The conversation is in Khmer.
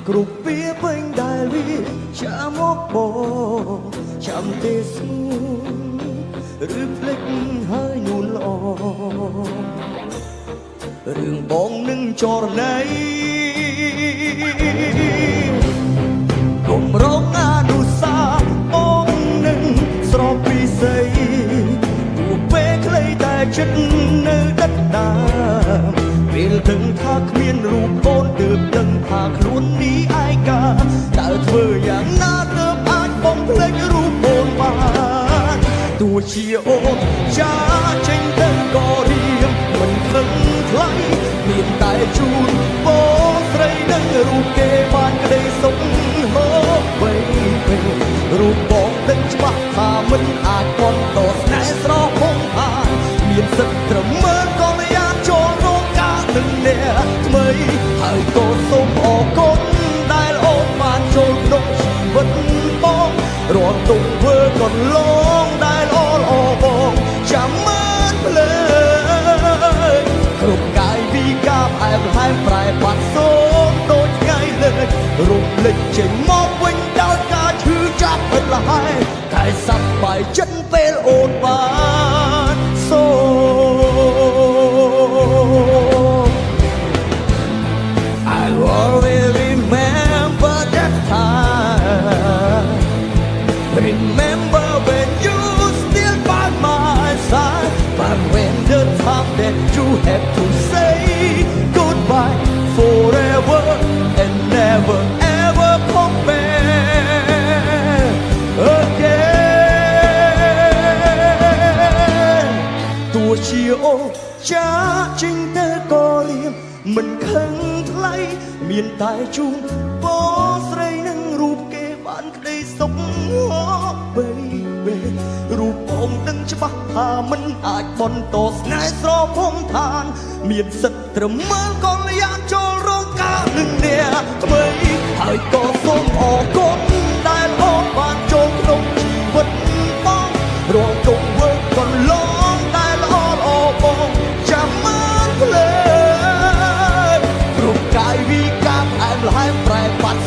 គ្រប់វាពេញដែលវាចាំមកបងចាំទេស្ងួនឬភ្លេចហើយនួនល្អរឿងបងនឹងចរណីកុំរងអនុសាបងនឹងស្រោបពីស្អីទោះពេលខ្លីតែចិត្តនៅដិតដាមពេលដឹងថាគ្មានរូបអូនទើបដឹងថាខ្លួននេះឯកាតើធ្វើយ៉ាងណាទើបអាចបំភ្លេចរូបអូនបានទោះជាអូនចាចេញទៅក៏រៀងមិនខឹងថ្លៃមានតែជូនបងស្រីនឹងរូបគេបានក្តីសុខហូបបីពេលរូបបងដឹងច្បាស់ថាមិនអាចបន្តស្នេហ៍ស្រស់ហងបានមានសិទ្ធិត្រឹមមើលក៏មិនអាចចូលរងការនឹងអ្នកថ្មីហើយក៏សូមអរគុណដែលអូនបានចូលក្នុងជីវិតបងរាល់ទុកធ្វើកន្លងដែលល្អល្អបងចាំមិនភ្លេចគ្រប់កាយវិការផ្អែមល្ហែមប្រែបាត់សូមដូចថ្ងៃលើករំលេចចេញមកវិញដោយការឈឺចាប់ពិតល្ហែមតែសប្បាយចិត្តពេលអូនបានសូម I always remember that time remember when you still by my side but when the time that you have to say goodbye forever and never ever come back again ទោះជាអូនចាចេញទៅក៏លៀមមិនខឹងថ្លៃមានតែជូនបងស្រីនឹងរូបគេបានក្តីសុខបីរូបបងដឹងច្បាស់ថាមិនអាចបន្តស្នេហ៍ស្រភំឋានមានសិទ្ធិត្រឹមមើលកលយានចូលរងការនឹងអ្នកថ្មីហើយក៏សូមអរគុណដែលអូនបានចូលក្នុងជីវិតបងរងទុកធ្វើកន្លងដែលល្អល្អបងចាំមិនភ្លេចរូបកាយវិការផ្អែមល្ហែមប្រែបាត់